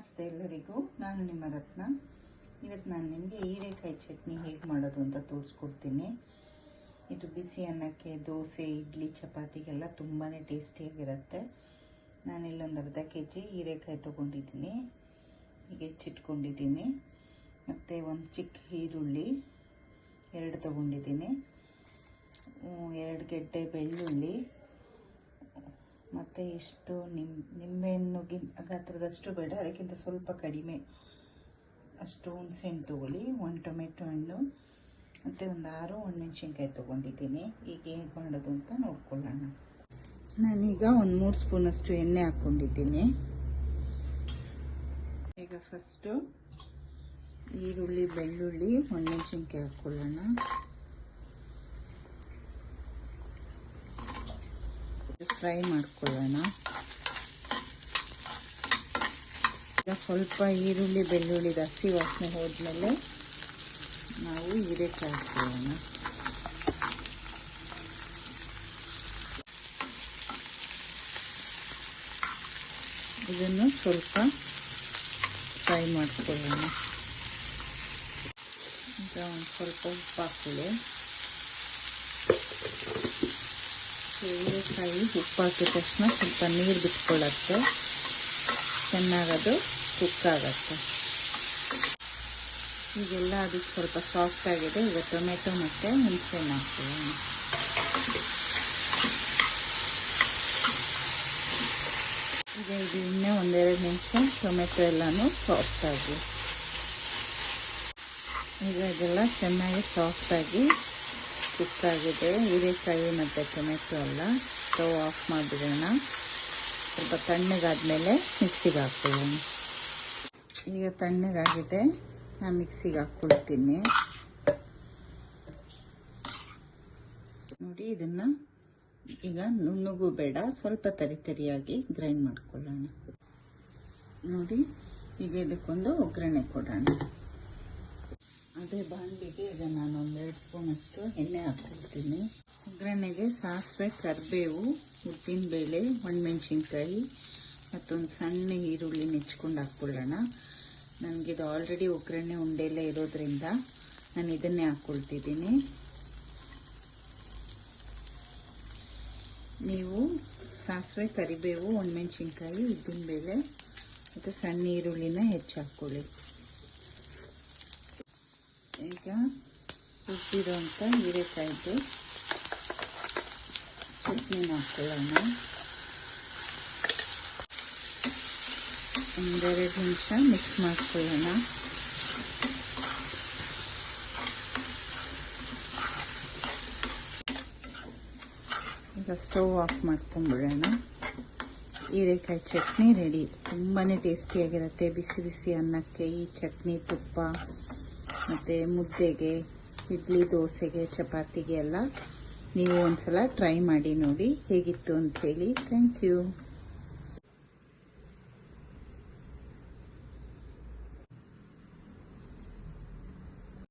ನಮಸ್ತೆ ಎಲ್ಲರಿಗೂ, ನಾನು ನಿಮ್ಮ ರತ್ನ. ಇವತ್ತು ನಾನು ನಿಮಗೆ ಹೀರೆಕಾಯಿ ಚಟ್ನಿ ಹೇಗೆ ಮಾಡೋದು ಅಂತ ತೋರಿಸ್ಕೊಡ್ತೀನಿ. ಇದು ಬಿಸಿ ಅನ್ನಕ್ಕೆ, ದೋಸೆ, ಇಡ್ಲಿ, ಚಪಾತಿಗೆಲ್ಲ ತುಂಬಾ ಟೇಸ್ಟಿಯಾಗಿರುತ್ತೆ. ನಾನಿಲ್ಲೊಂದು ಅರ್ಧ kg ಹೀರೆಕಾಯಿ ತೊಗೊಂಡಿದ್ದೀನಿ, ಹೀಗೆ ಹೆಚ್ಚಿಟ್ಕೊಂಡಿದ್ದೀನಿ. ಮತ್ತು ಒಂದು ಚಿಕ್ಕ ಈರುಳ್ಳಿ 2 ತೊಗೊಂಡಿದ್ದೀನಿ, 2 ಗೆಡ್ಡೆ ಬೆಳ್ಳುಳ್ಳಿ, ಮತ್ತು ಇಷ್ಟು ನಿಂಬೆಹಣ್ಣು ಗಾತ್ರದಷ್ಟು ಬೇಡ, ಅದಕ್ಕಿಂತ ಸ್ವಲ್ಪ ಕಡಿಮೆ ಅಷ್ಟು ಹುಣಸೆಹಣ್ಣು ತೊಗೊಳ್ಳಿ, 1 ಟೊಮೆಟೊ ಹಣ್ಣು, ಮತ್ತು ಒಂದು 6 ಒಣಮೆಣಸಿನ್ಕಾಯಿ ತೊಗೊಂಡಿದ್ದೀನಿ. ಈಗ ಹೇಗೆ ಮಾಡೋದು ಅಂತ ನೋಡ್ಕೊಳ್ಳೋಣ. ನಾನೀಗ ಒಂದು 3 ಸ್ಪೂನಷ್ಟು ಎಣ್ಣೆ ಹಾಕ್ಕೊಂಡಿದ್ದೀನಿ. ಈಗ ಫಸ್ಟು ಈರುಳ್ಳಿ, ಬೆಳ್ಳುಳ್ಳಿ, ಒಣಮೆಣಸಿನ್ಕಾಯಿ ಹಾಕ್ಕೊಳ್ಳೋಣ. ಫ್ರೈ ಮಾಡ್ಕೊಳ್ಳೋಣ. ಈಗ ಸ್ವಲ್ಪ ಈರುಳ್ಳಿ, ಬೆಳ್ಳುಳ್ಳಿ ಹಸಿ ವಾಸನೆ ಹೋದ್ಮೇಲೆ ನಾವು ಹೀರೆಕಾಯಿ ಹಾಕ್ಕೊಳ್ಳೋಣ. ಇದನ್ನು ಸ್ವಲ್ಪ ಫ್ರೈ ಮಾಡ್ಕೊಳ್ಳೋಣ. ಈಗ ಒಂದು ಸ್ವಲ್ಪ ಉಪ್ಪು ಹಾಕೊಳ್ಳಿ. ಹೀರೆಕಾಯಿ ಉಪ್ಪು ಹಾಕಿದ ತಕ್ಷಣ ಸ್ವಲ್ಪ ನೀರು ಬಿಟ್ಕೊಳ್ಳುತ್ತೆ, ಚೆನ್ನಾಗದು ಕುಕ್ ಆಗುತ್ತೆ. ಈಗೆಲ್ಲ ಅದಕ್ಕೆ ಸ್ವಲ್ಪ ಸಾಫ್ಟ್ ಆಗಿದೆ. ಈಗ ಟೊಮೆಟೊ ಮತ್ತು ಹುಣಸೆಹಣ್ಣು ಹಾಕ್ಕೊಳ್ಳೋಣ. ಈಗ ಇದು ಇನ್ನೂ 1-2 ನಿಮಿಷ ಟೊಮೆಟೊ ಎಲ್ಲನೂ ಸಾಫ್ಟ್ ಆಗಿ, ಈಗ ಇದೆಲ್ಲ ಚೆನ್ನಾಗಿ ಸಾಫ್ಟಾಗಿ ಕುಕ್ ಆಗಿದೆ. ಹೀರೆಕಾಯಿ ಮತ್ತು ಟೊಮೆಟೊ ಎಲ್ಲ. ಸ್ಟವ್ ಆಫ್ ಮಾಡಿಬಿಡೋಣ. ಸ್ವಲ್ಪ ತಣ್ಣಗಾದ್ಮೇಲೆ ಮಿಕ್ಸಿಗೆ ಹಾಕ್ಕೊಳ್ಳೋಣ. ಈಗ ತಣ್ಣಗಾಗಿದೆ, ನಾನು ಮಿಕ್ಸಿಗೆ ಹಾಕ್ಕೊಳ್ತೀನಿ. ನೋಡಿ, ಇದನ್ನು ಈಗ ನುಣ್ಣಗೂ ಬೇಡ, ಸ್ವಲ್ಪ ತರಿಯಾಗಿ ಗ್ರೈಂಡ್ ಮಾಡ್ಕೊಳ್ಳೋಣ. ನೋಡಿ, ಈಗ ಇದಕ್ಕೊಂದು ಒಗ್ಗರಣೆ ಕೊಡೋಣ. ಅದೇ ಬಾಣಲಿಗೆ ಈಗ ನಾನು 2 ಸ್ಪೂನಷ್ಟು ಎಣ್ಣೆ ಹಾಕ್ಕೊಳ್ತೀನಿ. ಒಗ್ಗರಣೆಗೆ ಸಾಸಿವೆ, ಕರಿಬೇವು, ಉದ್ದಿನಬೇಳೆ, ಒಣಮೆಣಸಿನ್ಕಾಯಿ ಮತ್ತೊಂದು ಸಣ್ಣ ಈರುಳ್ಳಿ ನೆಚ್ಕೊಂಡು ಹಾಕ್ಕೊಳ್ಳೋಣ. ನನಗಿದು ಆಲ್ರೆಡಿ ಒಗ್ಗರಣೆ ಉಂಡೆಲ್ಲ ಇರೋದ್ರಿಂದ ನಾನು ಇದನ್ನೇ ಹಾಕ್ಕೊಳ್ತಿದ್ದೀನಿ. ನೀವು ಸಾಸಿವೆ, ಕರಿಬೇವು, ಒಣಮೆಣಸಿನ್ಕಾಯಿ, ಉದ್ದಿನಬೇಳೆ ಮತ್ತು ಸಣ್ಣ ಈರುಳ್ಳಿನ ಹೆಚ್ಚು ಹಾಕ್ಕೊಳ್ಳಿ. ಈಗ ಉಪ್ಪಿರೋಂಥ ಹೀರೆಕಾಯಿದು ಚಟ್ನಿನ ಹಾಕ್ಕೊಳ್ಳೋಣ. 1-2 ನಿಮಿಷ ಮಿಕ್ಸ್ ಮಾಡ್ಕೊಳ್ಳೋಣ. ಈಗ ಸ್ಟವ್ ಆಫ್ ಮಾಡ್ಕೊಂಡ್ಬಿಡೋಣ. ಹೀರೆಕಾಯಿ ಚಟ್ನಿ ರೆಡಿ. ತುಂಬಾ ಟೇಸ್ಟಿಯಾಗಿರುತ್ತೆ. ಬಿಸಿ ಬಿಸಿ ಅನ್ನಕ್ಕೆ ಈ ಚಟ್ನಿ, ತುಪ್ಪ ಮತ್ತು ಮುದ್ದೆಗೆ, ಇಡ್ಲಿ, ದೋಸೆಗೆ, ಚಪಾತಿಗೆ ಎಲ್ಲ ನೀವು ಒಂದ್ಸಲ ಟ್ರೈ ಮಾಡಿ ನೋಡಿ ಹೇಗಿತ್ತು ಅಂಥೇಳಿ. Thank you.